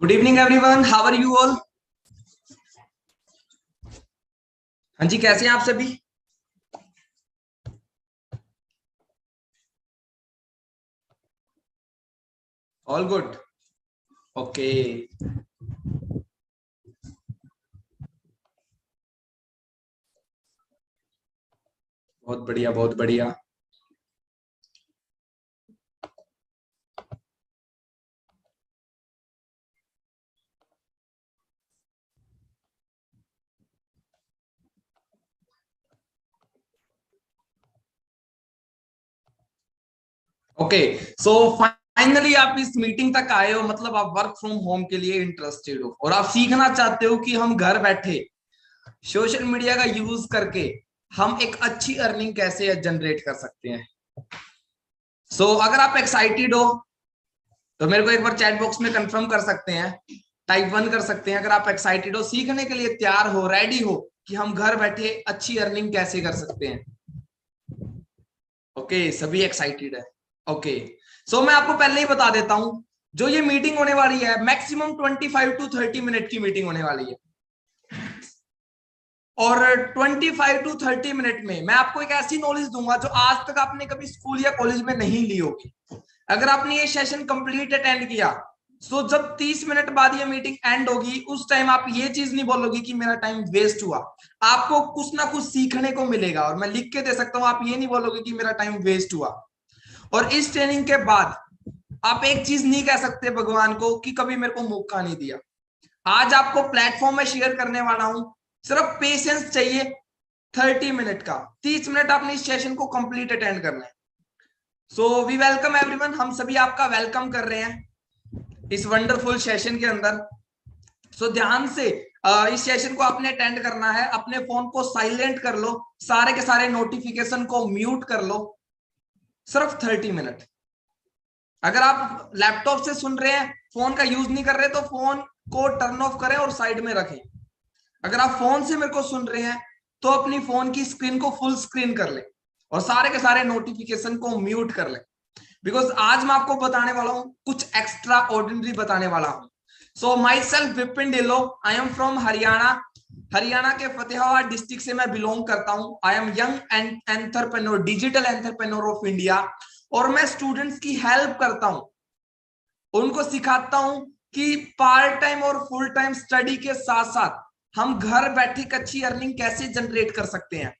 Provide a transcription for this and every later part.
Good evening everyone, how are you all. हाँ जी, कैसे हैं आप सभी। All good. ओके। बहुत बढ़िया, बहुत बढ़िया। ओके। सो फाइनली आप इस मीटिंग तक आए हो, मतलब आप वर्क फ्रॉम होम के लिए इंटरेस्टेड हो और आप सीखना चाहते हो कि हम घर बैठे सोशल मीडिया का यूज करके हम एक अच्छी अर्निंग कैसे जनरेट कर सकते हैं। अगर आप एक्साइटेड हो तो मेरे को एक बार चैट बॉक्स में कंफर्म कर सकते हैं, टाइप 1 कर सकते हैं अगर आप एक्साइटेड हो, सीखने के लिए तैयार हो, रेडी हो कि हम घर बैठे अच्छी अर्निंग कैसे कर सकते हैं। ओके, सभी एक्साइटेड है। ओके। मैं आपको पहले ही बता देता हूं, जो ये मीटिंग होने वाली है मैक्सिमम 25 to 30 मिनट की मीटिंग होने वाली है। और 25 to 30 मिनट में मैं आपको एक ऐसी नॉलेज दूंगा जो आज तक आपने कभी स्कूल या कॉलेज में नहीं ली होगी। अगर आपने ये सेशन कंप्लीट अटेंड किया, जब 30 मिनट बाद ये मीटिंग एंड होगी उस टाइम आप ये चीज नहीं बोलोगे कि मेरा टाइम वेस्ट हुआ। आपको कुछ ना कुछ सीखने को मिलेगा और मैं लिख के दे सकता हूं, आप ये नहीं बोलोगे कि मेरा टाइम वेस्ट हुआ। और इस ट्रेनिंग के बाद आप एक चीज नहीं कह सकते भगवान को कि कभी मेरे को मौका नहीं दिया। आज आपको प्लेटफॉर्म में शेयर करने वाला हूं, सिर्फ पेशेंस चाहिए। 30 मिनट का 30 मिनट आपने इस सेशन को कंप्लीट अटेंड करना है। वी वेलकम एवरीवन, हम सभी आपका वेलकम कर रहे हैं इस वंडरफुल सेशन के अंदर। ध्यान से इस सेशन को आपने अटेंड करना है। अपने फोन को साइलेंट कर लो, सारे के सारे नोटिफिकेशन को म्यूट कर लो। सिर्फ 30 मिनट। अगर आप लैपटॉप से सुन रहे हैं, फोन का यूज नहीं कर रहे, तो फोन को टर्न ऑफ करें और साइड में रखें। अगर आप फोन से मेरे को सुन रहे हैं तो अपनी फोन की स्क्रीन को फुल स्क्रीन कर लें और सारे के सारे नोटिफिकेशन को म्यूट कर लें। बिकॉज आज मैं आपको बताने वाला हूं, कुछ एक्स्ट्रा ऑर्डिनरी बताने वाला हूं। My self Vipin Dhillon, I am from Haryana. Haryana के फतेहाबाद डिस्ट्रिक्ट से मैं बिलोंग करता हूं। I am young entrepreneur, digital entrepreneur of India. और मैं स्टूडेंट्स की हेल्प करता हूं, उनको सिखाता हूं कि पार्ट टाइम और फुल टाइम स्टडी के साथ साथ हम घर बैठे एक अच्छी अर्निंग कैसे जनरेट कर सकते हैं।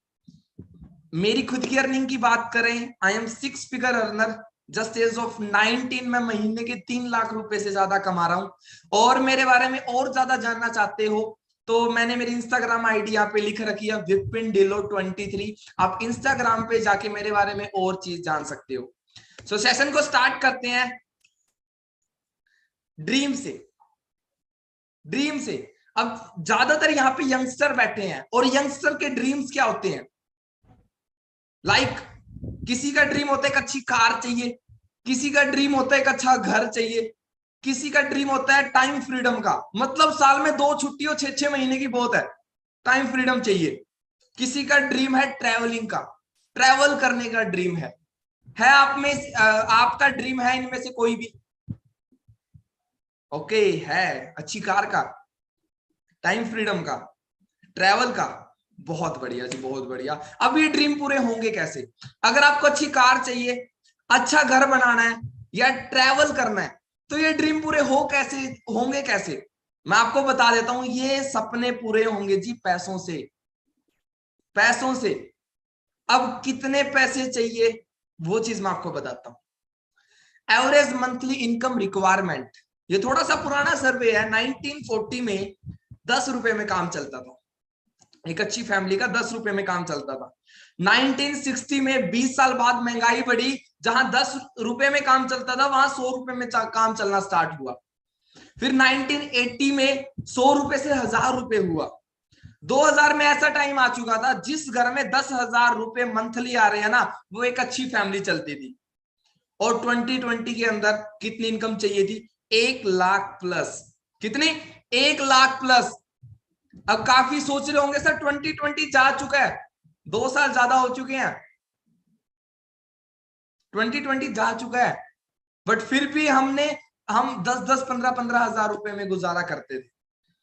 मेरी खुद की अर्निंग की बात करें, I am 6 figure earner. Just age of 19 मैं महीने के 3 लाख रुपए से ज्यादा कमा रहा हूं। और मेरे बारे में और ज्यादा जानना चाहते हो तो मैंने मेरी इंस्टाग्राम आईडी यहाँ पे लिख रखी है, विपिन डिलो 23। आप इंस्टाग्राम पे जाके मेरे बारे में और चीज जान सकते हो। सेशन को स्टार्ट करते हैं ड्रीम से। ड्रीम से। अब ज्यादातर यहाँ पे यंगस्टर बैठे हैं और यंगस्टर के ड्रीम्स क्या होते हैं। लाइक किसी का ड्रीम होता है एक अच्छी कार चाहिए, किसी का ड्रीम होता है एक अच्छा घर चाहिए, किसी का ड्रीम होता है टाइम फ्रीडम का, मतलब साल में 2 छुट्टी हो, 6 6 महीने की बहुत है, टाइम फ्रीडम चाहिए। किसी का ड्रीम है ट्रैवलिंग का, ट्रैवल करने का ड्रीम है आप में आपका ड्रीम है इनमें से कोई भी। ओके, है अच्छी कार का, टाइम फ्रीडम का, ट्रैवल का, बहुत बढ़िया जी, बहुत बढ़िया। अब ये ड्रीम पूरे होंगे कैसे। अगर आपको अच्छी कार चाहिए, अच्छा घर बनाना है या ट्रैवल करना है, तो ये ड्रीम पूरे कैसे होंगे कैसे। मैं आपको बता देता हूं, ये सपने पूरे होंगे जी पैसों से। पैसों से। अब कितने पैसे चाहिए वो चीज मैं आपको बताता हूं। एवरेज मंथली इनकम रिक्वायरमेंट, ये थोड़ा सा पुराना सर्वे है। 1940 में 10 रुपए में काम चलता था, एक अच्छी फैमिली का 10 रुपए में काम चलता था। 1960 में 20 साल बाद महंगाई बढ़ी, जहां 10 रुपए में काम चलता था वहां 100 रुपए में काम चलना स्टार्ट हुआ। फिर 1980 में 100 रुपए से 1000 रुपए हुआ। 2000 में ऐसा टाइम आ चुका था जिस घर में 10,000 रुपए मंथली आ रहे हैं ना, वो एक अच्छी फैमिली चलती थी। और 2020 के अंदर कितनी इनकम चाहिए थी, 1 लाख प्लस। कितनी, 1 लाख प्लस। अब काफी सोच रहे होंगे सर 2020 जा चुका है, 2 साल ज्यादा हो चुके हैं, 2020 जा चुका है, बट फिर भी हमने हम 10-10, 15-15 हजार रुपए में गुजारा करते थे।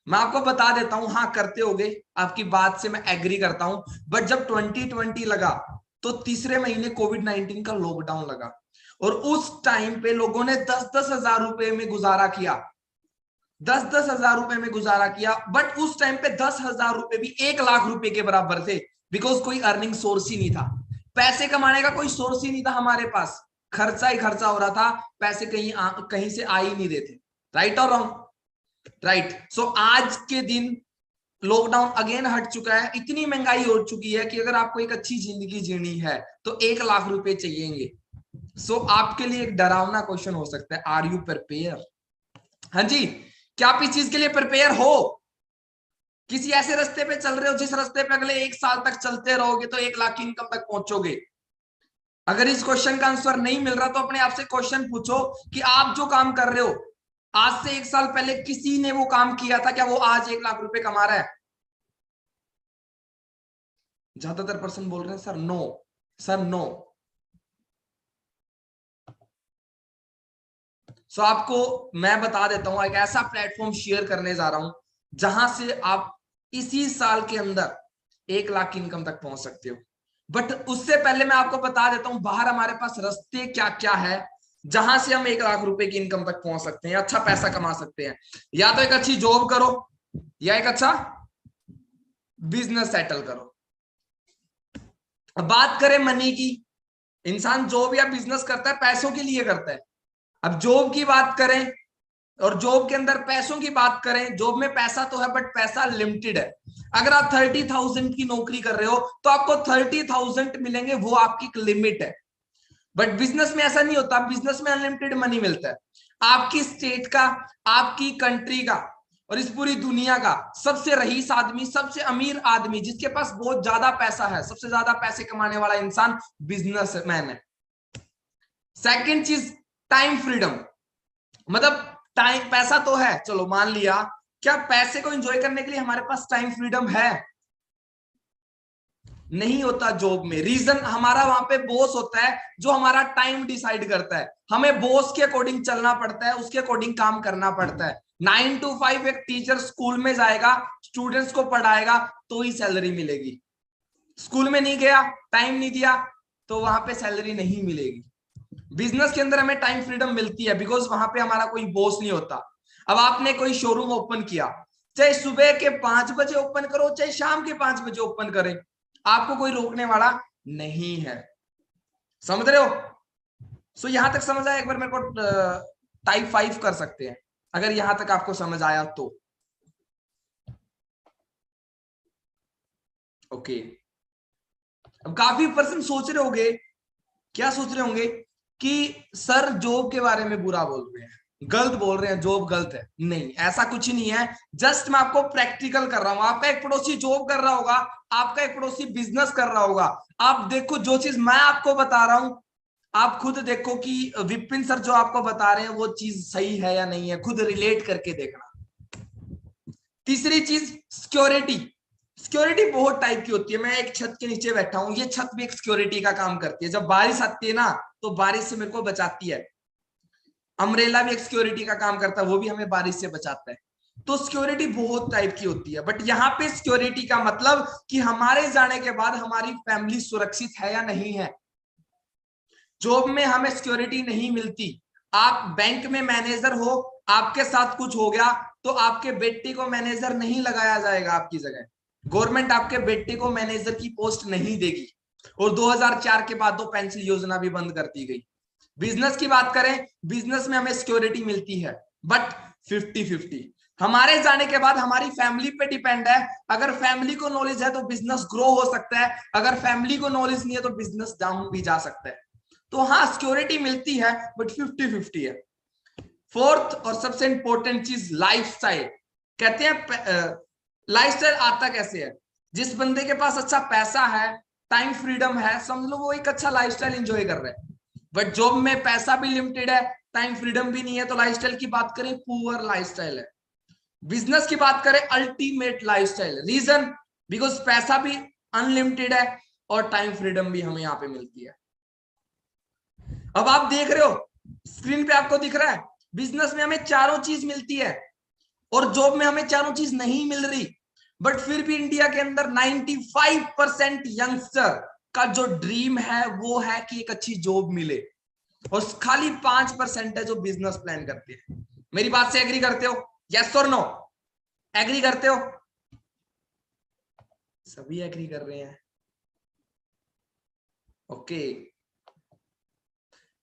मैं आपको बता देता हूं, हाँ करते होगे, आपकी बात से मैं एग्री करता हूं। बट जब 2020 लगा तो तीसरे महीने कोविड-19 का लॉकडाउन लगा, और उस टाइम पे लोगों ने 10-10 हजार रुपए में गुजारा किया, 10-10 हजार रुपए में गुजारा किया। बट उस टाइम पे 10,000 रुपए भी 1 लाख रुपए के बराबर थे, बिकॉज कोई अर्निंग सोर्स ही नहीं था, पैसे कमाने का कोई सोर्स ही नहीं था हमारे पास, खर्चा ही खर्चा हो रहा था, पैसे कहीं से आ ही नहीं रहे थे। राइट और रॉन्ग? राइट। सो आज के दिन लॉकडाउन अगेन हट चुका है, इतनी महंगाई हो चुकी है कि अगर आपको एक अच्छी जिंदगी जीनी है तो 1 लाख रुपए चाहिएंगे। सो आपके लिए एक डरावना क्वेश्चन हो सकता है, आर यू प्रिपेयर? हाँ जी, क्या आप इस चीज के लिए प्रिपेयर हो? किसी ऐसे रास्ते पे चल रहे हो जिस रास्ते पे अगले 1 साल तक चलते रहोगे तो 1 लाख की इनकम तक पहुंचोगे? अगर इस क्वेश्चन का आंसर नहीं मिल रहा तो अपने आप से क्वेश्चन पूछो कि आप जो काम कर रहे हो, आज से 1 साल पहले किसी ने वो काम किया था क्या? वो आज 1 लाख रुपए कमा रहा है? ज्यादातर पर्सन बोल रहे हैं सर नो, सर नो। सो आपको मैं बता देता हूं, एक ऐसा प्लेटफॉर्म शेयर करने जा रहा हूं जहां से आप इसी साल के अंदर 1 लाख की इनकम तक पहुंच सकते हो। बट उससे पहले मैं आपको बता देता हूं बाहर हमारे पास रास्ते क्या क्या है जहां से हम 1 लाख रुपए की इनकम तक पहुंच सकते हैं, अच्छा पैसा कमा सकते हैं। या तो एक अच्छी जॉब करो या एक अच्छा बिजनेस सेटल करो। अब बात करें मनी की, इंसान जॉब या बिजनेस करता है पैसों के लिए करता है। अब जॉब की बात करें और जॉब के अंदर पैसों की बात करें, जॉब में पैसा तो है बट पैसा लिमिटेड है। अगर आप 30,000 की नौकरी कर रहे हो तो आपको 30,000 मिलेंगे, वो आपकी एक लिमिट है। बट बिजनेस में ऐसा नहीं होता, बिजनेस में अनलिमिटेड मनी मिलता है। आपकी स्टेट का, आपकी कंट्री का और इस पूरी दुनिया का सबसे रईस आदमी, सबसे अमीर आदमी, जिसके पास बहुत ज्यादा पैसा है, सबसे ज्यादा पैसे कमाने वाला इंसान बिजनेसमैन है। सेकंड चीज, टाइम फ्रीडम। मतलब टाइम, पैसा तो है, चलो मान लिया, क्या पैसे को एंजॉय करने के लिए हमारे पास टाइम फ्रीडम है? नहीं होता जॉब में। रीजन, हमारा वहां पे बॉस होता है जो हमारा टाइम डिसाइड करता है, हमें बॉस के अकॉर्डिंग चलना पड़ता है, उसके अकॉर्डिंग काम करना पड़ता है। 9 to 5 एक टीचर स्कूल में जाएगा, स्टूडेंट्स को पढ़ाएगा तो ही सैलरी मिलेगी। स्कूल में नहीं गया, टाइम नहीं दिया, तो वहां पे सैलरी नहीं मिलेगी। बिजनेस के अंदर हमें टाइम फ्रीडम मिलती है बिकॉज वहां पे हमारा कोई बॉस नहीं होता। अब आपने कोई शोरूम ओपन किया, चाहे सुबह के 5 बजे ओपन करो चाहे शाम के 5 बजे ओपन करें, आपको कोई रोकने वाला नहीं है। समझ रहे हो? सो यहां तक समझ आया? एक बार मेरे को टाइप 5 कर सकते हैं अगर यहां तक आपको समझ आया तो। ओके। अब काफी पर्सन सोच रहे होंगे, क्या सोच रहे होंगे कि सर जॉब के बारे में बुरा बोल रहे हैं, गलत बोल रहे हैं, जॉब गलत है। नहीं, ऐसा कुछ नहीं है। जस्ट मैं आपको प्रैक्टिकल कर रहा हूं। आपका एक पड़ोसी जॉब कर रहा होगा, आपका एक पड़ोसी बिजनेस कर रहा होगा। आप देखो, जो चीज मैं आपको बता रहा हूं आप खुद देखो कि विपिन सर जो आपको बता रहे हैं वो चीज सही है या नहीं है, खुद रिलेट करके देखना। तीसरी चीज, सिक्योरिटी। सिक्योरिटी बहुत टाइप की होती है। मैं एक छत के नीचे बैठा हूं, ये छत भी एक सिक्योरिटी का काम करती है। जब बारिश आती है ना तो बारिश से मेरे को बचाती है। अम्ब्रेला भी एक सिक्योरिटी का काम करता है, वो भी हमें बारिश से बचाता है। तो सिक्योरिटी बहुत टाइप की होती है। बट यहाँ पे सिक्योरिटी का मतलब कि हमारे जाने के बाद हमारी फैमिली सुरक्षित है या नहीं है। जॉब में हमें सिक्योरिटी नहीं मिलती। आप बैंक में मैनेजर हो, आपके साथ कुछ हो गया तो आपके बेटे को मैनेजर नहीं लगाया जाएगा आपकी जगह। गवर्नमेंट आपके बेटे को मैनेजर की पोस्ट नहीं देगी। और 2004 के बाद तो पेंशन योजना भी बंद कर दी गई। बिजनेस की बात करें, बिजनेस में हमें सिक्योरिटी मिलती है बट 50-50। हमारे जाने के बाद हमारी फैमिली पे डिपेंड है। अगर फैमिली को नॉलेज है तो बिजनेस ग्रो हो सकता है, अगर फैमिली को नॉलेज नहीं है तो बिजनेस डाउन भी जा सकता है। तो हाँ, सिक्योरिटी मिलती है बट 50-50 है। फोर्थ और सबसे इंपॉर्टेंट चीज, लाइफस्टाइल। कहते हैं लाइफस्टाइल आता कैसे है? जिस बंदे के पास अच्छा पैसा है, टाइम फ्रीडम है, समझ लो वो एक अच्छा लाइफस्टाइल एंजॉय कर रहे हैं। बट जॉब में पैसा भी लिमिटेड है, टाइम फ्रीडम भी नहीं है, तो लाइफस्टाइल की बात करें पुअर लाइफस्टाइल है। बिजनेस की बात करें अल्टीमेट लाइफस्टाइल। रीजन, बिकॉज पैसा भी अनलिमिटेड है और टाइम फ्रीडम भी हमें यहाँ पे मिलती है। अब आप देख रहे हो स्क्रीन पे, आपको दिख रहा है बिजनेस में हमें चारों चीज मिलती है और जॉब में हमें चारों चीज नहीं मिल रही, बट फिर भी इंडिया के अंदर 95% यंगस्टर का जो ड्रीम है वो है कि एक अच्छी जॉब मिले, और खाली 5% है जो बिजनेस प्लान करते हैं। मेरी बात से एग्री करते हो? यस और नो? एग्री करते हो? सभी एग्री कर रहे हैं। ओके,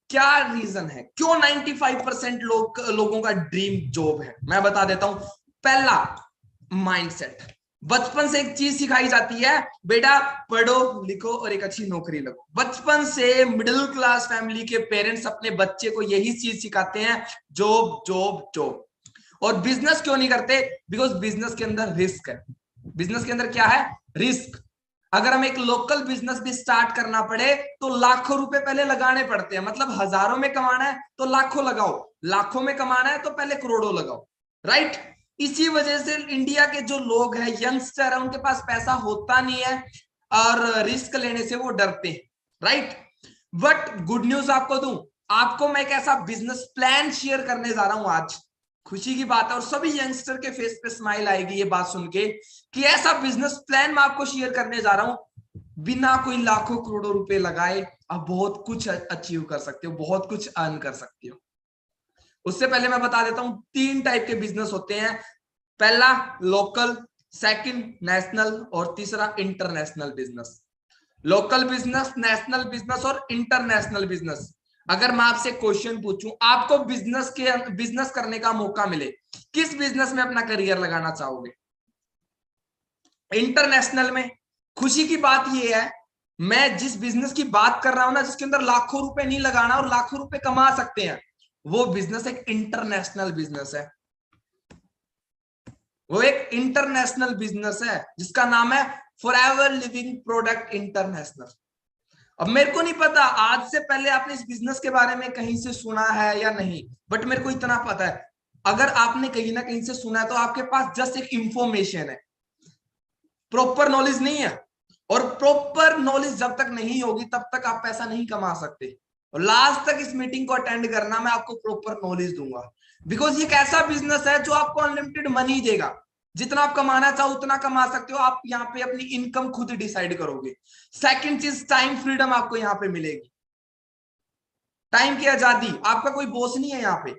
क्या रीजन है क्यों 95% लोगों का ड्रीम जॉब है? मैं बता देता हूं। पहला, माइंडसेट। बचपन से एक चीज सिखाई जाती है, बेटा पढ़ो लिखो और एक अच्छी नौकरी लगो। बचपन से मिडिल क्लास फैमिली के पेरेंट्स अपने बच्चे को यही चीज सिखाते हैं, जॉब जॉब जॉब। और बिजनेस क्यों नहीं करते? बिकॉज बिजनेस के अंदर रिस्क है। बिजनेस के अंदर क्या है? रिस्क। अगर हम एक लोकल बिजनेस भी स्टार्ट करना पड़े तो लाखों रुपए पहले लगाने पड़ते हैं। मतलब हजारों में कमाना है तो लाखों लगाओ, लाखों में कमाना है तो पहले करोड़ों लगाओ, राइट? इसी वजह से इंडिया के जो लोग हैं, यंगस्टर है, उनके पास पैसा होता नहीं है और रिस्क लेने से वो डरते हैं, राइट? बट गुड न्यूज आपको दूं, आपको मैं एक ऐसा बिजनेस प्लान शेयर करने जा रहा हूं आज। खुशी की बात है और सभी यंगस्टर के फेस पे स्माइल आएगी ये बात सुन के कि ऐसा बिजनेस प्लान मैं आपको शेयर करने जा रहा हूं, बिना कोई लाखों करोड़ों रुपए लगाए आप बहुत कुछ अचीव कर सकते हो, बहुत कुछ अर्न कर सकते हो। उससे पहले मैं बता देता हूं, 3 टाइप के बिजनेस होते हैं। पहला लोकल, सेकंड नेशनल और तीसरा international business. Local business, national business और इंटरनेशनल बिजनेस। अगर मैं आपसे क्वेश्चन पूछूं, आपको बिजनेस करने का मौका मिले, किस बिजनेस में अपना करियर लगाना चाहोगे? इंटरनेशनल में? खुशी की बात यह है, मैं जिस बिजनेस की बात कर रहा हूं ना, जिसके अंदर लाखों रुपए नहीं लगाना और लाखों रुपए कमा सकते हैं, वो बिजनेस एक इंटरनेशनल बिजनेस है। वो एक इंटरनेशनल बिजनेस है जिसका नाम है फॉरएवर लिविंग प्रोडक्ट इंटरनेशनल। अब मेरे को नहीं पता आज से पहले आपने इस बिजनेस के बारे में कहीं से सुना है या नहीं, बट मेरे को इतना पता है, अगर आपने कहीं ना कहीं से सुना है तो आपके पास जस्ट एक इंफॉर्मेशन है, प्रॉपर नॉलेज नहीं है। और प्रॉपर नॉलेज जब तक नहीं होगी तब तक आप पैसा नहीं कमा सकते। और लास्ट तक इस मीटिंग को अटेंड करना, मैं आपको प्रॉपर नॉलेज दूंगा। बिकॉज ये एक ऐसा बिजनेस है जो आपको अनलिमिटेड मनी देगा, जितना आप कमाना चाहो उतना कमा सकते हो। आप यहाँ पे अपनी इनकम खुद डिसाइड करोगे। सेकंड चीज, टाइम फ्रीडम आपको यहाँ पे मिलेगी, टाइम की आजादी, आपका कोई बॉस नहीं है यहाँ पे।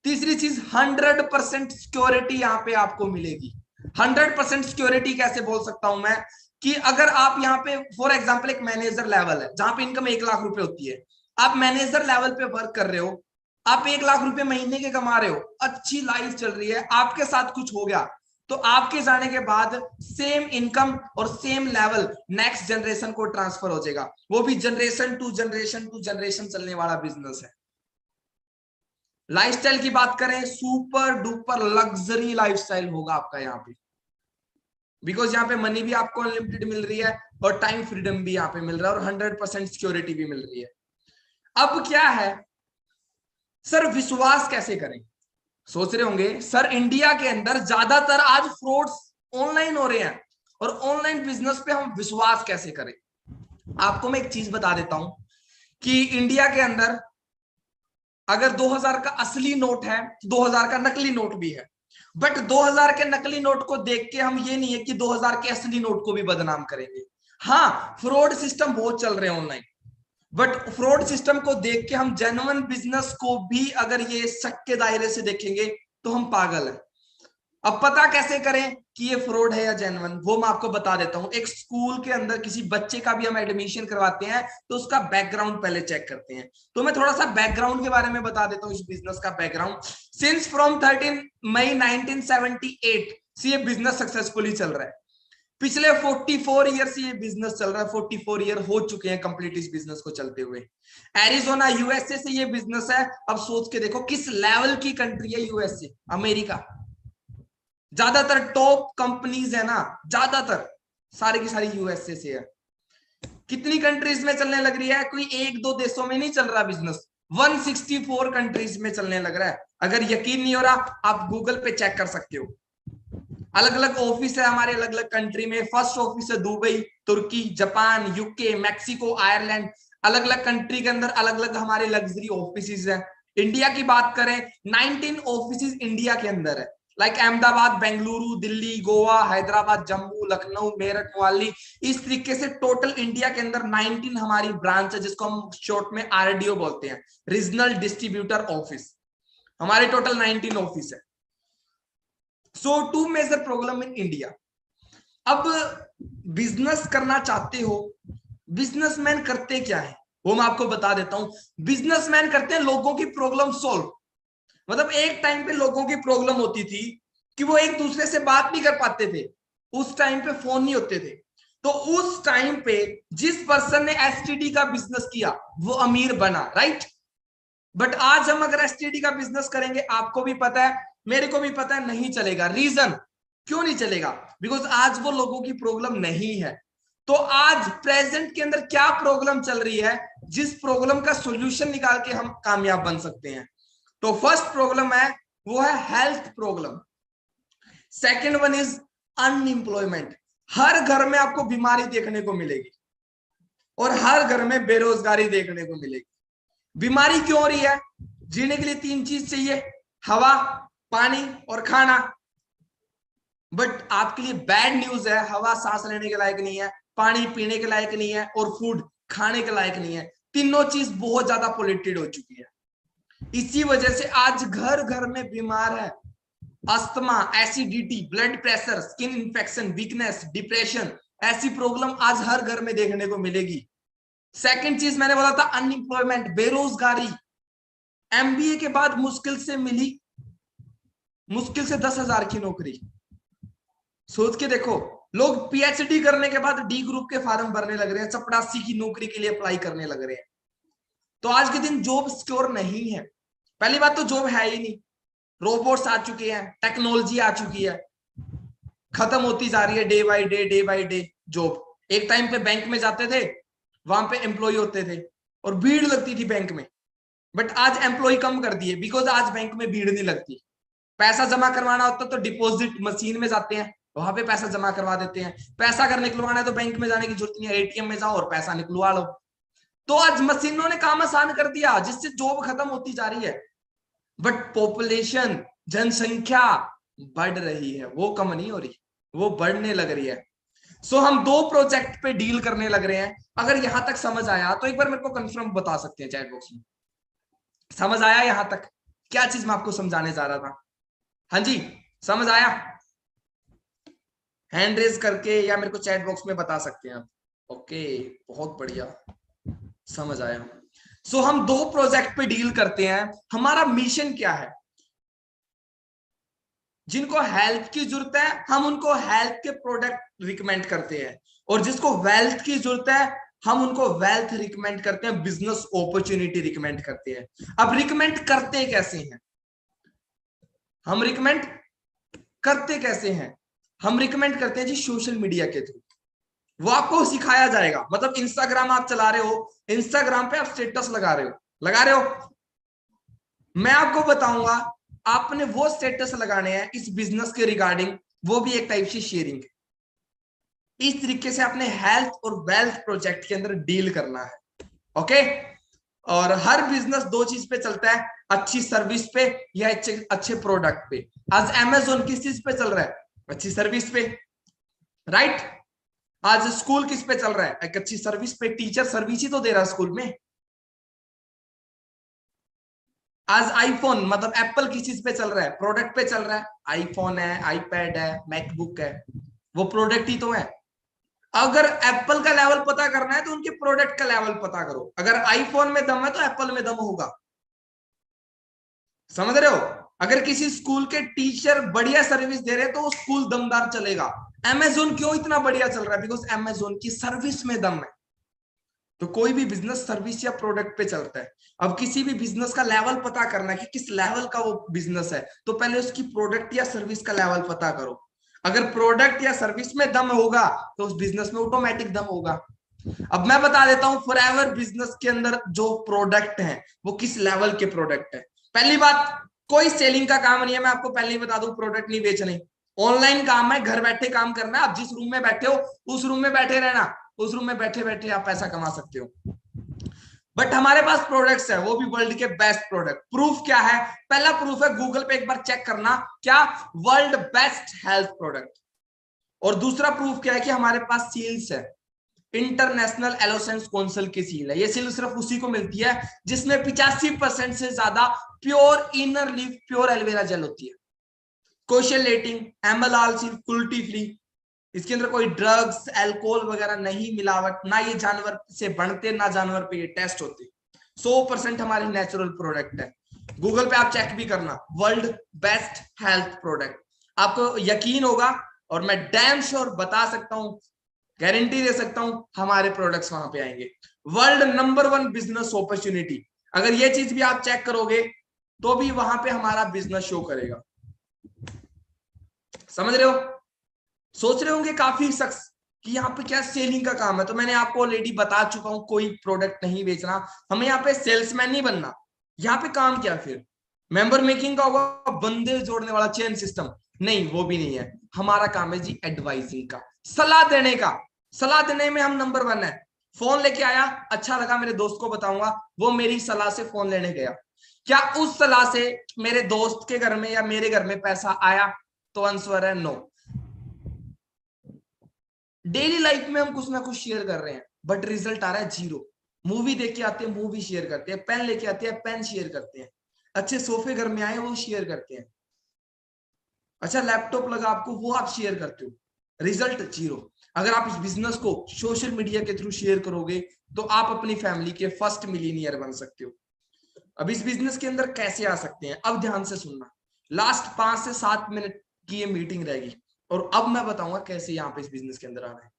तीसरी चीज, 100% सिक्योरिटी यहाँ पे आपको मिलेगी। 100% सिक्योरिटी कैसे बोल सकता हूं मैं, कि अगर आप यहाँ पे फॉर एग्जांपल एक मैनेजर लेवल है जहां पे इनकम 1 लाख रुपए होती है, आप मैनेजर लेवल पे वर्क कर रहे हो, आप 1 लाख रुपए महीने के कमा रहे हो, अच्छी लाइफ चल रही है, आपके साथ कुछ हो गया तो आपके जाने के बाद सेम इनकम और सेम लेवल नेक्स्ट जनरेशन को ट्रांसफर हो जाएगा। वो भी generation to generation to generation चलने वाला बिजनेस है। लाइफस्टाइल की बात करें, सुपर डुपर लग्जरी लाइफस्टाइल होगा आपका यहाँ पे, बिकॉज यहाँ पे मनी भी आपको अनलिमिटेड मिल रही है और टाइम फ्रीडम भी यहाँ पे मिल रहा है और 100% सिक्योरिटी भी मिल रही है। अब क्या है सर, विश्वास कैसे करें? सोच रहे होंगे सर इंडिया के अंदर ज्यादातर आज फ्रॉड्स ऑनलाइन हो रहे हैं और ऑनलाइन बिजनेस पे हम विश्वास कैसे करें? आपको मैं एक चीज बता देता हूं कि इंडिया के अंदर अगर 2000 का असली नोट है तो 2000 का नकली नोट भी है। बट 2000 के नकली नोट को देख के हम ये नहीं है कि 2000 के असली नोट को भी बदनाम करेंगे। हाँ, फ्रॉड सिस्टम बहुत चल रहे हैं ऑनलाइन, बट फ्रॉड सिस्टम को देख के हम जेन्युइन बिजनेस को भी अगर ये शक के दायरे से देखेंगे तो हम पागल हैं। अब पता कैसे करें कि ये फ्रॉड है या जेन्युइन, वो मैं आपको बता देता हूं। एक स्कूल के अंदर किसी बच्चे का भी हम एडमिशन करवाते हैं तो उसका बैकग्राउंड पहले चेक करते हैं। तो मैं थोड़ा सा बैकग्राउंड के बारे में बता देता हूं, इस बिजनेस का बैकग्राउंड। सिंस फ्रॉम 13 मई 1978 से ये बिजनेस सक्सेसफुली चल रहा है। पिछले 44 ईयर से ये बिजनेस चल रहा है, 44 ईयर हो चुके हैं कंप्लीट इस बिजनेस को चलते हुए। एरिजोना यूएसए से ये बिजनेस है। अब सोच के देखो किस लेवल की कंट्री है यूएसए, अमेरिका। ज्यादातर टॉप कंपनीज है ना, ज्यादातर सारी की सारी यूएसए से है। कितनी कंट्रीज में चलने लग रही है? कोई 1-2 देशों में नहीं चल रहा बिजनेस, 164 कंट्रीज में चलने लग रहा है। अगर यकीन नहीं हो रहा आप गूगल पे चेक कर सकते हो। अलग अलग ऑफिस है हमारे अलग अलग कंट्री में। फर्स्ट ऑफिस है दुबई, तुर्की, जापान, यूके, मैक्सिको, आयरलैंड। अलग अलग कंट्री के अंदर अलग अलग हमारे लग्जरी ऑफिस है। इंडिया की बात करें 19 ऑफिस इंडिया के अंदर है, लाइक अहमदाबाद, बेंगलुरु, दिल्ली, गोवा, हैदराबाद, जम्मू, लखनऊ, मेरठ, मोहाली। इस तरीके से टोटल इंडिया के अंदर 19 हमारी ब्रांच है, जिसको हम शॉर्ट में आरडीओ बोलते हैं, रीजनल डिस्ट्रीब्यूटर ऑफिस। हमारे टोटल 19 ऑफिस है। So two major problem in India. अब बिजनेस करना चाहते हो, बिजनेसमैन करते क्या है वो मैं आपको बता देता हूं। बिजनेसमैन करते हैं लोगों की प्रॉब्लम सॉल्व। मतलब एक टाइम पे लोगों की प्रॉब्लम होती थी कि वो एक दूसरे से बात नहीं कर पाते थे, उस टाइम पे फोन नहीं होते थे, तो उस टाइम पे जिस पर्सन ने एसटीडी का बिजनेस किया वो अमीर बना, राइट। बट आज हम अगर एसटीडी का बिजनेस करेंगे, आपको भी पता है, मेरे को भी पता है, नहीं चलेगा। रीजन क्यों नहीं चलेगा? बिकॉज आज वो लोगों की प्रॉब्लम नहीं है। तो आज प्रेजेंट के अंदर क्या प्रॉब्लम चल रही है, जिस प्रॉब्लम का सॉल्यूशन निकाल के हम कामयाब बन सकते हैं। तो फर्स्ट प्रॉब्लम है वो है health problem. Second one is unemployment. हर घर में आपको बीमारी देखने को मिलेगी और हर घर में बेरोजगारी देखने को मिलेगी। बीमारी क्यों हो रही है? जीने के लिए 3 चीज चाहिए, हवा, पानी और खाना। बट आपके लिए बैड न्यूज है, हवा सांस लेने के लायक नहीं है, पानी पीने के लायक नहीं है और फूड खाने के लायक नहीं है। तीनों चीज बहुत ज्यादा पोल्यूटेड हो चुकी है। इसी वजह से आज घर घर में बीमार है। Asthma, acidity, blood pressure, skin infection, weakness, depression, ऐसी प्रॉब्लम आज हर घर में देखने को मिलेगी। सेकंड चीज मैंने बोला था अनएम्प्लॉयमेंट, बेरोजगारी। एमबीए के बाद मुश्किल से मिली, मुश्किल से 10,000 की नौकरी। सोच के देखो, लोग पीएचडी करने के बाद डी ग्रुप के फॉर्म भरने लग रहे हैं, चपरासी की नौकरी के लिए अप्लाई करने लग रहे हैं। तो आज के दिन जॉब सिक्योर नहीं है। पहली बात तो जॉब है ही नहीं, रोबोट्स आ चुके हैं, टेक्नोलॉजी आ चुकी है, खत्म होती जा रही है day by day, day by day job. एक टाइम पे बैंक में जाते थे, वहां पे एम्प्लॉय होते थे और भीड़ लगती थी बैंक में। बट आज एम्प्लॉय कम कर दिए, बिकॉज आज बैंक में भीड़ नहीं लगती। पैसा जमा करवाना होता तो डिपॉजिट मशीन में जाते हैं, वहां पे पैसा जमा करवा देते हैं। पैसा अगर निकलवाना है तो बैंक में जाने की जरूरत नहीं है, एटीएम में जाओ और पैसा निकलवा लो। तो आज मशीनों ने काम आसान कर दिया, जिससे जॉब खत्म होती जा रही है। बट पॉपुलेशन, जनसंख्या बढ़ रही है, वो कम नहीं हो रही, वो बढ़ने लग रही है। सो हम 2 प्रोजेक्ट पे डील करने लग रहे हैं। अगर यहां तक समझ आया तो एक बार मेरे को कंफर्म बता सकते हैं चैट बॉक्स में, समझ आया यहां तक? क्या चीज मैं आपको समझाने जा रहा था? हाँ जी, समझ आया? हैंड रेज करके या मेरे को चैट बॉक्स में बता सकते हैं आप। ओके, बहुत बढ़िया, समझ आया। सो हम 2 प्रोजेक्ट पे डील करते हैं। हमारा मिशन क्या है? जिनको हेल्थ की जरूरत है हम उनको हेल्थ के प्रोडक्ट रिकमेंड करते हैं, और जिसको वेल्थ की जरूरत है हम उनको वेल्थ रिकमेंड करते हैं, बिजनेस अपॉर्चुनिटी रिकमेंड करते हैं। अब रिकमेंड करते कैसे हैं? हम रिकमेंड करते कैसे हैं? हम रिकमेंड करते हैं जी सोशल मीडिया के थ्रू। वो आपको सिखाया जाएगा। मतलब इंस्टाग्राम आप चला रहे हो, इंस्टाग्राम पे आप स्टेटस लगा रहे हो, मैं आपको बताऊंगा आपने वो स्टेटस लगाने हैं इस बिजनेस के रिगार्डिंग, वो भी एक टाइप से शेयरिंग। इस तरीके से आपने हेल्थ और वेल्थ प्रोजेक्ट के अंदर डील करना है। ओके, और हर बिजनेस 2 चीज पे चलता है, अच्छी सर्विस पे या अच्छे प्रोडक्ट पे। आज अमेजोन किस चीज पे चल रहा है? अच्छी सर्विस पे, राइट। आज स्कूल किस पे चल रहा है? एक अच्छी सर्विस पे। टीचर सर्विस ही तो दे रहा है स्कूल में। आज आईफोन मतलब एप्पल किस चीज पे चल रहा है? प्रोडक्ट पे चल रहा है। आईफोन है, आईपैड है, मैकबुक है, वो प्रोडक्ट ही तो है। अगर एप्पल का लेवल पता करना है तो उनके प्रोडक्ट का लेवल पता करो। अगर आईफोन में दम है तो एप्पल में दम होगा। समझ रहे हो? अगर किसी स्कूल के टीचर बढ़िया सर्विस दे रहे हैं तो वो स्कूल दमदार चलेगा। अमेजोन क्यों इतना बढ़िया चल रहा है? बिकॉज अमेजोन की सर्विस में दम है। तो कोई भी बिजनेस सर्विस या प्रोडक्ट पे चलता है। अब किसी भी बिजनेस का लेवल पता करना है कि किस लेवल का वो बिजनेस है, तो पहले उसकी प्रोडक्ट या सर्विस का लेवल पता करो। अगर प्रोडक्ट या सर्विस में दम होगा तो उस बिजनेस में ऑटोमेटिक दम होगा। अब मैं बता देता हूं फॉरएवर बिजनेस के अंदर जो प्रोडक्ट है वो किस लेवल के प्रोडक्ट है। पहली बात, कोई सेलिंग का काम नहीं है, मैं आपको पहले ही बता दूं, प्रोडक्ट नहीं बेचने। ऑनलाइन काम है, घर बैठे काम करना है। आप जिस रूम में बैठे हो उस रूम में बैठे रहना, उस रूम में बैठे बैठे आप पैसा कमा सकते हो। बट हमारे पास प्रोडक्ट्स है, वो भी वर्ल्ड के बेस्ट प्रोडक्ट। प्रूफ क्या है? पहला प्रूफ है गूगल पे एक बार चेक करना, क्या? World best health product. और दूसरा प्रूफ क्या है कि हमारे पास सील्स है, इंटरनेशनल एलोसेंस काउंसिल की सील है। ये सील सिर्फ उसी को मिलती है जिसमें 85% से ज्यादा pure inner leaf pure aloe vera gel होती है। Question rating MLR seal, cruelty free, इसके अंदर कोई ड्रग्स अल्कोहल वगैरह नहीं मिलावट, ना ये जानवर से बनते ना जानवर पे ये टेस्ट होते, 100% हमारे नेचुरल प्रोडक्ट है। गूगल पे आप चेक भी करना, वर्ल्ड बेस्ट हेल्थ प्रोडक्ट, आपको यकीन होगा और मैं डैम श्योर बता सकता हूं, गारंटी दे सकता हूं, हमारे प्रोडक्ट्स वहां पे आएंगे। वर्ल्ड नंबर 1 बिजनेस अपॉर्चुनिटी, अगर ये चीज भी आप चेक करोगे तो भी वहां पे हमारा बिजनेस शो करेगा। समझ रहे हो? सोच रहे होंगे काफी शख्स कि यहाँ पे क्या सेलिंग का काम है, तो मैंने आपको ऑलरेडी बता चुका हूं, कोई प्रोडक्ट नहीं बेचना, हमें यहाँ पे सेल्समैन नहीं बनना। यहाँ पे काम क्या फिर? मेंबर मेकिंग का होगा, बंदे जोड़ने वाला चेन सिस्टम नहीं, वो भी नहीं है। हमारा काम है जी एडवाइजिंग का, सलाह देने का। सलाह देने में हम नंबर 1 है। फोन लेके आया, अच्छा लगा, मेरे दोस्त को बताऊंगा, वो मेरी सलाह से फोन लेने गया, क्या उस सलाह से मेरे दोस्त के घर में या मेरे घर में पैसा आया? तो आंसर है नो। डेली लाइफ में हम कुछ ना कुछ शेयर कर रहे हैं बट रिजल्ट आ रहा है जीरो। मूवी देख के आते हैं, मूवी शेयर करते हैं, पेन लेके आते हैं, पेन शेयर करते हैं, अच्छे सोफे घर में आए वो शेयर करते हैं, अच्छा लैपटॉप लगा आपको वो आप शेयर करते हो, रिजल्ट जीरो। अगर आप इस बिजनेस को सोशल मीडिया के थ्रू शेयर करोगे तो आप अपनी फैमिली के फर्स्ट मिलीनियर बन सकते हो। अब इस बिजनेस के अंदर कैसे आ सकते हैं, अब ध्यान से सुनना, लास्ट 5 से 7 मिनट की ये मीटिंग रहेगी और अब मैं बताऊंगा कैसे यहाँ पे इस बिजनेस के अंदर आना है।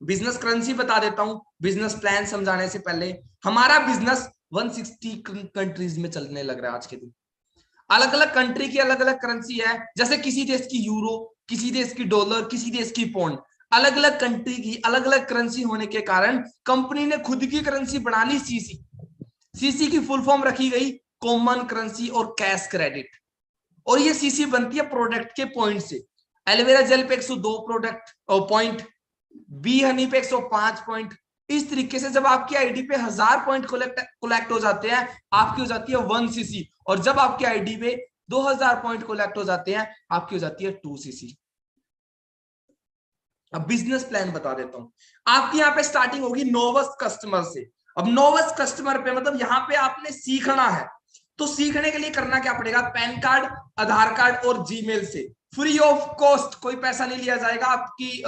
बिजनेस करेंसी बता देता हूं, बिजनेस प्लान समझाने से पहले। हमारा बिजनेस 160 कंट्रीज में चलने लग रहा है आज के दिन। अलग अलग कंट्री की अलग अलग करेंसी है, जैसे किसी देश की यूरो, किसी देश की डॉलर, किसी देश की पौंड। अलग अलग कंट्री की अलग अलग करेंसी होने के कारण कंपनी ने खुद की करेंसी बना ली, सीसी। सीसी की फुल फॉर्म रखी गई कॉमन करेंसी और कैश क्रेडिट, और ये सीसी बनती है प्रोडक्ट के पॉइंट से। एलोवेरा जेल पे 102 प्रोडक्ट और पॉइंट, बी हनी पे 105 पॉइंट। इस तरीके से जब आपकी आईडी पे 1000 पॉइंट कलेक्ट हो जाते हैं, आपकी हो जाती है 1 सीसी, और जब आपकी आईडी पे 2000 पॉइंट कलेक्ट हो जाते हैं, आपकी हो जाती है 2 सीसी। अब बिजनेस प्लान बता देता हूं। आपकी यहाँ पे स्टार्टिंग होगी नोवस कस्टमर से। अब नोवस कस्टमर पे मतलब यहाँ पे आपने सीखना है, तो सीखने के लिए करना क्या पड़ेगा? पैन कार्ड, आधार कार्ड और जीमेल से फ्री ऑफ कॉस्ट, कोई पैसा नहीं लिया जाएगा, आपकी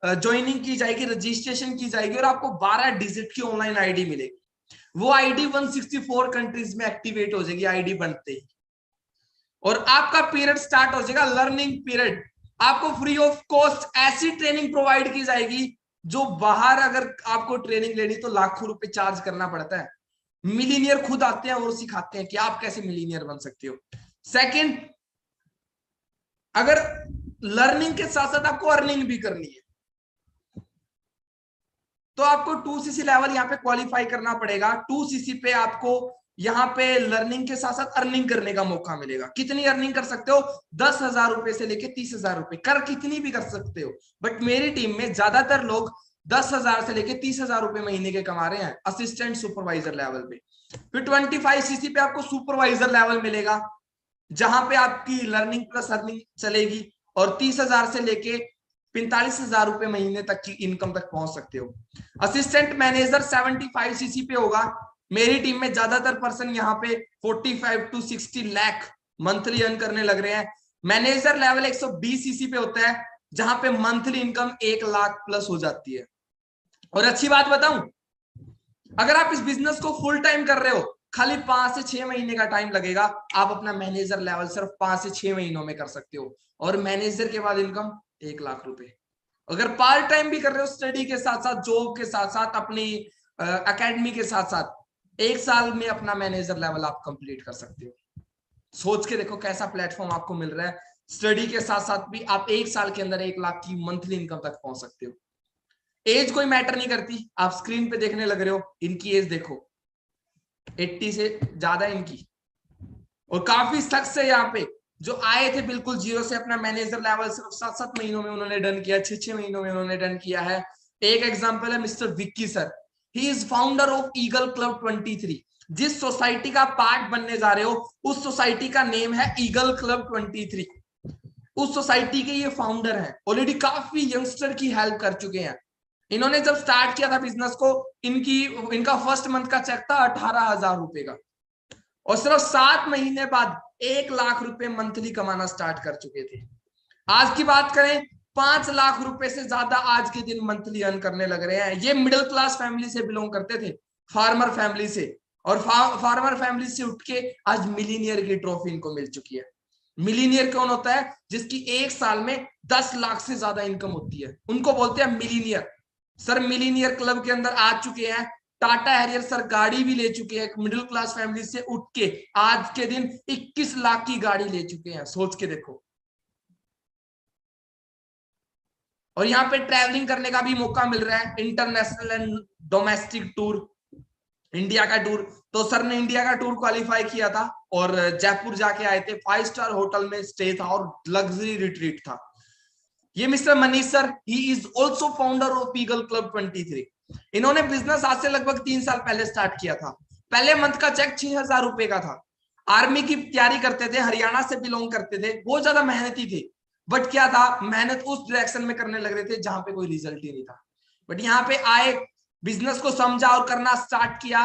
ज्वाइनिंग की जाएगी, रजिस्ट्रेशन की जाएगी और आपको 12 डिजिट की ऑनलाइन आईडी मिलेगी। वो आईडी 164 कंट्रीज में एक्टिवेट हो जाएगी आईडी बनते ही, और आपका पीरियड स्टार्ट हो जाएगा लर्निंग पीरियड। आपको फ्री ऑफ कॉस्ट ऐसी ट्रेनिंग प्रोवाइड की जाएगी जो बाहर अगर आपको ट्रेनिंग लेनी तो लाखों रुपए चार्ज करना पड़ता है। मिलीनियर खुद आते हैं और सिखाते हैं कि आप कैसे मिलीनियर बन सकते हो। सेकंड, अगर लर्निंग के साथ साथ आपको अर्निंग भी करनी है तो आपको 2cc लेवल यहाँ पे क्वालिफाई करना पड़ेगा। 2cc पे आपको यहाँ पे लर्निंग के साथ साथ अर्निंग करने का मौका मिलेगा। कितनी अर्निंग कर सकते हो? 10,000 रुपए से लेके 30,000 रुपए, कर कितनी भी कर सकते हो, बट मेरी टीम में ज्यादातर लोग 10,000 से लेके 30,000 रुपए महीने के कमा रहे हैं असिस्टेंट सुपरवाइजर लेवल पे। फिर 25cc पे आपको सुपरवाइजर लेवल मिलेगा जहां पे आपकी लर्निंग प्लस अर्निंग चलेगी, और 30,000 से लेके 45,000 रुपए महीने तक की इनकम तक पहुंच सकते हो। असिस्टेंट मैनेजर 75cc पे होगा। मेरी टीम में ज्यादातर पर्सन यहाँ पे 45 to 60 लाख मंथली अर्न करने लग रहे हैं। मैनेजर लेवल 120cc पे होता है जहां पे मंथली इनकम 1 लाख प्लस हो जाती है। और अच्छी बात बताऊं, अगर आप इस बिजनेस को फुल टाइम कर रहे हो, खाली 5 से 6 महीने का टाइम लगेगा, आप अपना मैनेजर लेवल सिर्फ 5 से 6 महीनों में कर सकते हो, और मैनेजर के बाद इनकम 1 लाख रुपए। अगर पार्ट टाइम भी कर रहे हो, स्टडी के साथ साथ, जॉब के साथ साथ, अपनी एकेडमी के साथ साथ, 1 साल में अपना मैनेजर लेवल आप कंप्लीट कर सकते हो। सोच के देखो कैसा प्लेटफॉर्म आपको मिल रहा है। स्टडी के साथ साथ भी आप 1 साल के अंदर 1 लाख की मंथली इनकम तक पहुंच सकते हो। एज कोई मैटर नहीं करती। आप स्क्रीन पे देखने लग रहे हो, इनकी एज देखो 80 से ज्यादा इनकी, और काफी शख्स है यहाँ पे जो आए थे बिल्कुल जीरो से, अपना मैनेजर लेवल सिर्फ 7-7 महीनों में उन्होंने डन किया, 6-6 महीनों में उन्होंने डन किया है। एक एग्जांपल है mister Vicky sir, he is founder of eagle club 23। जिस सोसाइटी का पार्ट बनने जा रहे हो उस सोसाइटी का नेम है ईगल क्लब 23। उस सोसाइटी के ये फाउंडर हैं, ऑलरेडी काफी यंगस्टर की हेल्प कर चुके हैं। इन्होंने जब स्टार्ट किया था बिजनेस को, इनका फर्स्ट मंथ का चेक था 18,000 रुपए का, और सिर्फ 7 महीने बाद 1 लाख रुपए मंथली कमाना स्टार्ट कर चुके थे। आज की बात करें 5 लाख रुपए से ज्यादा आज के दिन मंथली अर्न करने लग रहे हैं। ये मिडिल क्लास फैमिली से बिलोंग करते थे, फार्मर फैमिली से, और फार्मर फैमिली से उठ के आज मिलीनियर की ट्रॉफी इनको मिल चुकी है। मिलीनियर कौन होता है? जिसकी एक साल में 10 लाख से ज्यादा इनकम होती है, उनको बोलते हैं मिलीनियर। सर मिलीनियर क्लब के अंदर आ चुके हैं, टाटा हैरियर सर गाड़ी भी ले चुके हैं, मिडिल क्लास फैमिली से उठ के आज के दिन 21 लाख की गाड़ी ले चुके हैं, सोच के देखो। और यहाँ पे ट्रैवलिंग करने का भी मौका मिल रहा है, international and domestic tour, India का टूर। तो सर ने इंडिया का टूर क्वालिफाई किया था और जयपुर जाके आए थे, 5 स्टार होटल में स्टे था और लग्जरी रिट्रीट था। ये mister Manish sir, he is also founder of eagle club 23। इन्होंने बिजनेस आज से लगभग 3 साल पहले स्टार्ट किया था। पहले मंथ का चेक 6,000 रुपए का था। आर्मी की तैयारी करते थे, हरियाणा से बिलोंग करते थे, बहुत ज्यादा मेहनती थे। बट क्या था, मेहनत उस डायरेक्शन में करने लग रहे थे जहां पे कोई रिजल्ट ही नहीं था। बट यहाँ पे आए, बिजनेस को समझा और करना स्टार्ट किया,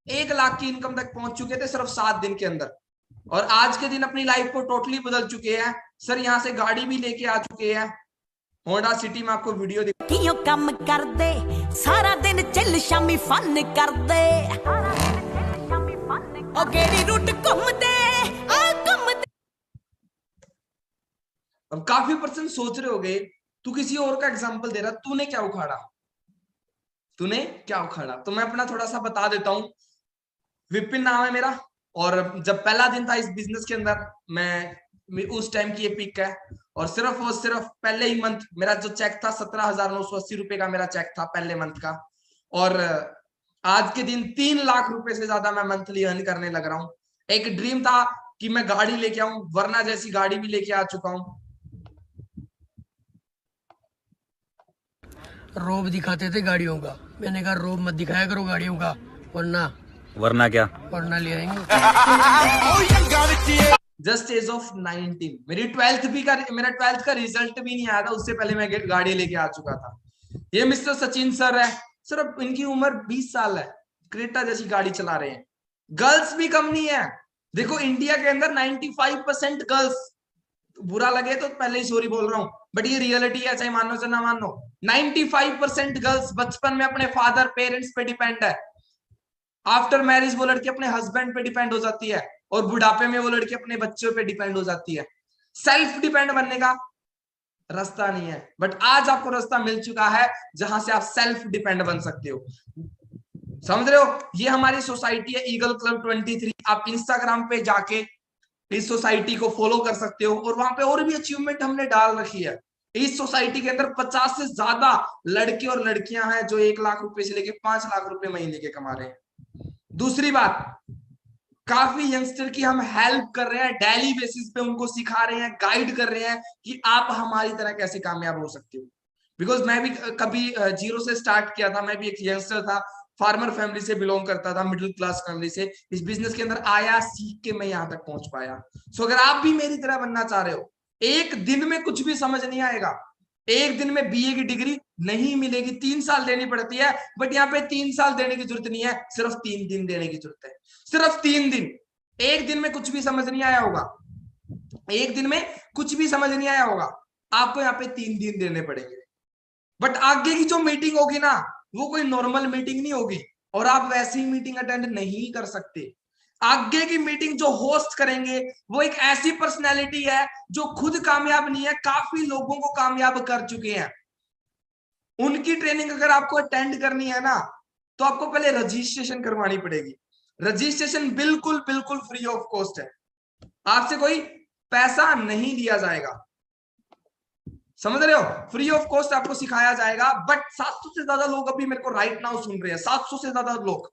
1 लाख की इनकम तक पहुंच चुके थे सिर्फ 7 दिन के अंदर। और आज के दिन अपनी लाइफ को टोटली बदल चुके हैं। सर यहाँ से गाड़ी भी लेके आ चुके हैं, होंडा सिटी में। आपको वीडियो क्यों कम कर दे सारा दिन, चल शामी फन कर दे, ओ गेड़ी रूट घूम दे, आ घूम दे। अब काफी पर्सन सोच रहे होंगे तू किसी और का एग्जांपल दे रहा, तूने क्या उखाड़ा, तूने क्या उखाड़ा? तो मैं अपना थोड़ा सा बता देता हूँ। विपिन नाम है मेरा, और जब पहला दिन था इस बिजनेस के अंदर, मैं उस टाइम की ये पिक है, और सिर्फ पहले ही मंथ मेरा जो चेक था 17,980 रुपए का मेरा चेक था पहले मंथ का। और आज के दिन 3 लाख रुपए से ज्यादा मैं मंथली अर्न करने लग रहा हूँ। एक ड्रीम था कि मैं गाड़ी लेके आऊं, वरना जैसी गाड़ी भी लेके आ चुका हूं। रोब दिखाते थे गाड़ियों का, मैंने कहा रोब मत दिखाया करो गाड़ियों का, वरना क्या, वरना ले आएंगे। जस्ट एज ऑफ 19, मेरा 12th का रिजल्ट भी नहीं आया था, उससे पहले मैं गाड़ी लेके आ चुका था। ये मिस्टर सचिन सर है, सिर्फ इनकी उम्र 20 साल है, क्रेटा जैसी गाड़ी चला रहे हैं। गर्ल्स भी कम नहीं है, देखो इंडिया के अंदर 95% गर्ल्स, बुरा लगे तो पहले ही सॉरी बोल रहा हूं, बट ये रियलिटी है, चाहे मानो चाहे ना मानो। 95% गर्ल्स बचपन में अपने फादर पेरेंट्स पे डिपेंड है, आफ्टर मैरिज वो लड़की अपने हस्बैंड पे डिपेंड हो जाती है, और बुढ़ापे में वो लड़की अपने बच्चों पे डिपेंड हो जाती है। सेल्फ डिपेंड बनने का रास्ता नहीं है, बट आज आपको रास्ता मिल चुका है जहां से आप सेल्फ डिपेंड बन सकते हो। समझ रहे हो? ये हमारी सोसाइटी है ईगल क्लब 23। आप इंस्टाग्राम पे जाके इस सोसाइटी को फॉलो कर सकते हो, और वहां पे और भी अचीवमेंट हमने डाल रखी है। इस सोसाइटी के अंदर 50 से ज्यादा लड़के और लड़कियां हैं जो 1 लाख रुपए से लेके 5 लाख रुपए महीने के कमा रहे हैं। दूसरी बात, काफी यंगस्टर की हम हेल्प कर रहे हैं, डेली बेसिस पे उनको सिखा रहे हैं, गाइड कर रहे हैं कि आप हमारी तरह कैसे कामयाब हो सकते हो। बिकॉज मैं भी कभी जीरो से स्टार्ट किया था, मैं भी एक यंगस्टर था, फार्मर फैमिली से बिलोंग करता था, मिडिल क्लास फैमिली से इस बिजनेस के अंदर आया, सीख के मैं यहां तक पहुंच पाया। सो अगर आप भी मेरी तरह बनना चाह रहे हो, एक दिन में कुछ भी समझ नहीं आएगा, एक दिन में बीए की डिग्री नहीं मिलेगी, 3 साल देनी पड़ती है, बट यहाँ पे 3 साल देने की जरूरत नहीं है, सिर्फ 3 दिन देने की जरूरत है, सिर्फ 3 दिन। एक दिन में कुछ भी समझ नहीं आया होगा, एक दिन में कुछ भी समझ नहीं आया होगा, आपको यहाँ पे 3 दिन देने पड़ेंगे। बट आगे की जो मीटिंग होगी ना, वो कोई नॉर्मल मीटिंग नहीं होगी, और आप वैसी ही मीटिंग अटेंड नहीं कर सकते। आगे की मीटिंग जो होस्ट करेंगे वो एक ऐसी पर्सनैलिटी है जो खुद कामयाब नहीं है, काफी लोगों को कामयाब कर चुके हैं। उनकी ट्रेनिंग अगर आपको अटेंड करनी है ना, तो आपको पहले रजिस्ट्रेशन करवानी पड़ेगी। रजिस्ट्रेशन बिल्कुल बिल्कुल फ्री ऑफ कॉस्ट है, आपसे कोई पैसा नहीं लिया जाएगा, समझ रहे हो? फ्री ऑफ कॉस्ट आपको सिखाया जाएगा। बट 700 से ज्यादा लोग अभी मेरे को राइट नाउ सुन रहे हैं, 700 से ज्यादा लोग,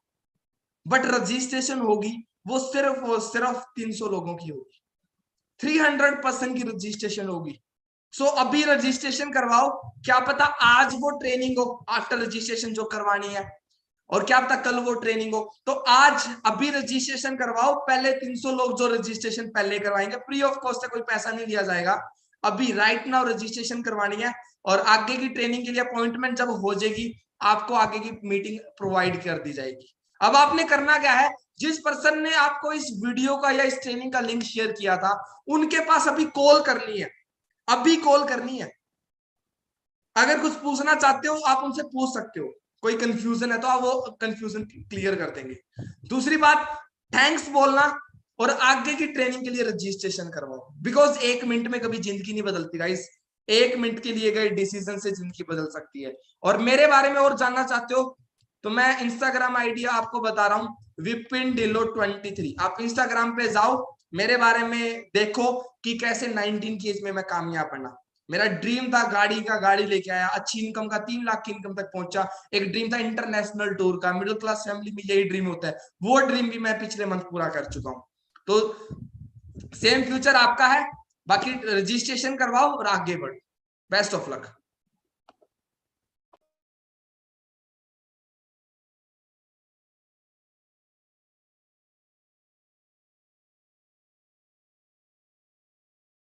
बट रजिस्ट्रेशन होगी वो सिर्फ 300 लोगों की होगी, 300% की रजिस्ट्रेशन होगी। सो अभी रजिस्ट्रेशन करवाओ, क्या पता आज वो ट्रेनिंग हो आफ्टर रजिस्ट्रेशन जो करवानी है, और क्या पता कल वो ट्रेनिंग हो। तो आज अभी रजिस्ट्रेशन करवाओ, पहले 300 लोग जो रजिस्ट्रेशन पहले करवाएंगे, फ्री ऑफ कॉस्ट है, कोई पैसा नहीं लिया जाएगा। अभी राइट नाउ रजिस्ट्रेशन करवानी है, और आगे की ट्रेनिंग के लिए अपॉइंटमेंट जब हो जाएगी आपको आगे की मीटिंग प्रोवाइड कर दी जाएगी। अब आपने करना क्या है, जिस पर्सन ने आपको इस वीडियो का या इस ट्रेनिंग का लिंक शेयर किया था उनके पास अभी कॉल करनी है, अभी कॉल करनी है। अगर कुछ पूछना चाहते हो आप उनसे पूछ सकते हो, कोई कंफ्यूजन है तो आप वो कंफ्यूजन क्लियर कर देंगे। दूसरी बात, थैंक्स बोलना और आगे की ट्रेनिंग के लिए रजिस्ट्रेशन करवाओ, बिकॉज 1 मिनट में कभी जिंदगी नहीं बदलती गाइस। 1 मिनट के लिए गए डिसीजन से जिंदगी बदल सकती है। और मेरे बारे में और जानना चाहते हो तो मैं इंस्टाग्राम आईडी आपको बता रहा हूँ, विपिन ढिल्लों 23। आप इंस्टाग्राम पे जाओ, मेरे बारे में देखो कि कैसे 19 की एज में मैं कामयाब बना। मेरा ड्रीम था गाड़ी का, गाड़ी लेके आया, अच्छी इनकम का, 3 लाख की इनकम तक पहुंचा। एक ड्रीम था इंटरनेशनल टूर का, मिडिल क्लास फैमिली में यही ड्रीम होता है, वो ड्रीम भी मैं पिछले मंथ पूरा कर चुका हूँ। तो सेम फ्यूचर आपका है, बाकी रजिस्ट्रेशन करवाओ और आगे बढ़ो। Best of luck.